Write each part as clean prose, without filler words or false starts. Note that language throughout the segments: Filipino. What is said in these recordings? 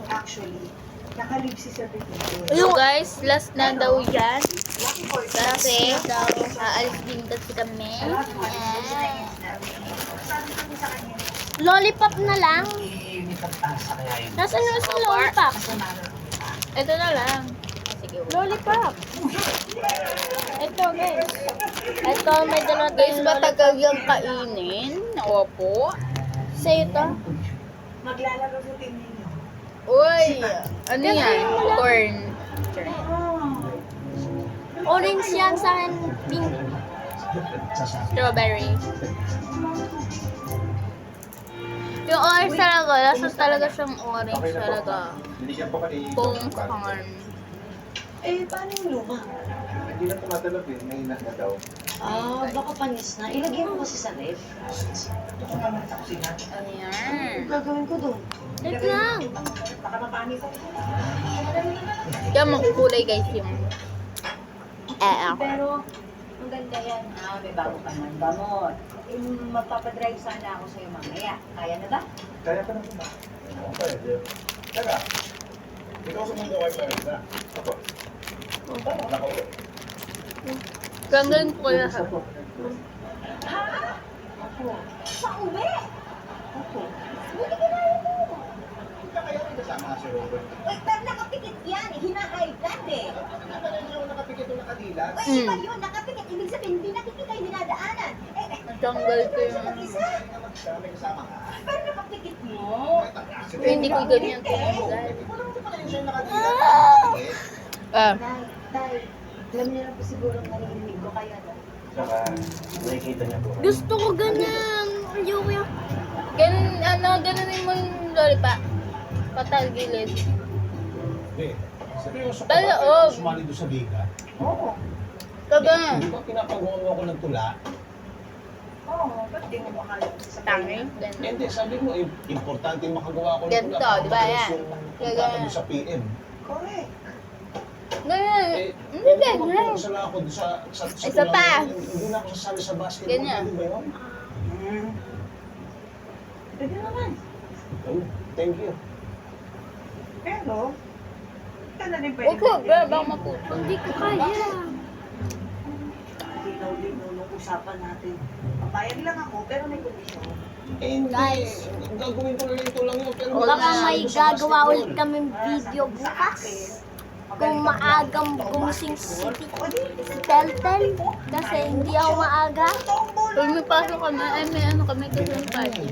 Actually, nakalib si Sir Ricky. So guys, last na daw yan. Kasi aalis din kasi kami. Lollipop na lang. Nasaan na sa lollipop? Ito na lang. Sige. Lollipop. Ito guys. Ito may dala Guys, tayong matagal lollipop. yung kainin. Opo. Sa'yo to? Maglalaro rutin ninyo. Uy, ano yan? Corn. Orange yan sa akin. Pink. Strawberry. Yung orange talaga, lasa talaga siyang orange talaga. Pong corn. Eh, paano yung luma? Hindi na tumatalab eh, may na daw. Baka panis na. Ilagay mo kasi sa ref. Ito naman sa kusina. Ayan. Gagawin ko doon. Wait lang. Baka mapanis ako. Yan, makukulay guys yung Pero, ang ganda yan. May bago ka man gamot. Magpapadrive sana ako sa'yo mamaya. Kaya na ba? Kaya pa naman ba? Oo, pwede. Teka, ikaw sa mundo kayo pwede na. Ako. Nakauwi. ganggang ko lahat. Sa uwi! Opo. Buti kinaya mo. Hindi kaya may kasama si Robert. Uy, pero nakapikit yan. Hina-high blood eh. Nakakala niyo nakapikit o nakadilat? Uy, iba yun. Nakapikit. Ibig sabihin, hindi nakikita yung dinadaanan. Tanggal ko yung... Mag-isa. May kasama ka. Pero nakapikit mo. Hindi ko ganyan tanggal. Wala mo pala yung siya nakadilat. Nakapikit. Tay, alam niyo na po siguro ang narinig ko kaya na. Saka, nakikita niya po. Gusto ko ganyan. Ayoko yung... Ganunin mo yung lollipop. Patagilid. Hindi. Seryoso ka Talaog. ba? Sumali doon sa liga? Oo. Kagan. Di ba pinapagawa mo ako ng tula? Oo. Ba't di mo makala sa Tangi. Hindi, sabi mo, importante makagawa ako ng Ganito, tula. di ba yan? Punta ka doon sa PM. Correct. Ganyan. Eh, Hindi ganyan. magpapausa lang ako doon sa Isa tula. pa. Hindi na ako sasali sa basketball. Ganyan. Pwede ba yun? Pwede naman. Oh, thank you. Pero, ito na rin pwede. Huwag ko, baka maputo. Hindi ko kaya. Linaw-linaw nung usapan natin. Papayag lang ako, pero may kondisyon. Eh, hindi. Guys. Gagawin ko na lang ito lang yun. Pero Wala Baka na. may gagawa ulit kaming video bukas. Kung maagang gumising si Teltel. Kasi hindi ako maaga. Pag may pasok kami, ay may ano kami kasi yung party.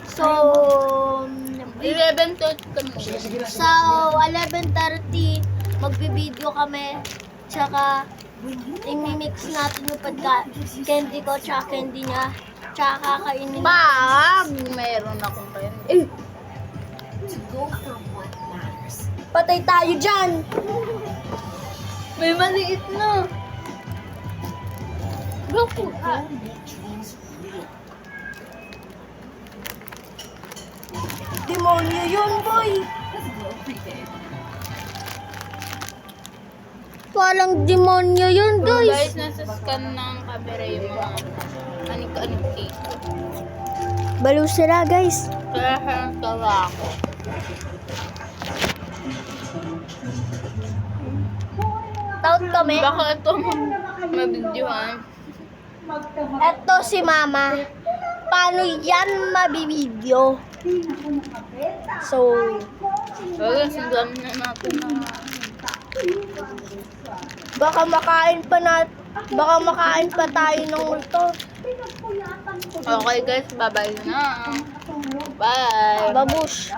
So, 11 to kami. Sige, sige na. so 11:30 magbi-video kami. Tsaka i-mix natin yung candy ko tsaka candy niya. Tsaka kakainin. Pag meron akong kayo. Eh! Patay tayo dyan! May maliit na. Goku ka. Demonyo yun, boy! Parang demonyo yun, So guys, guys! nasa scan ng camera yung mga anik-anik cake. Baliw sila, guys. Kaya harang tawa ako. Taut kami. Baka ito mabidyohan. Eto si Mama. Paano yan mabibideo? So, Kaya sigam na natin na. baka makain pa tayo ng multo. Okay guys, bye-bye na. Bye! Babush.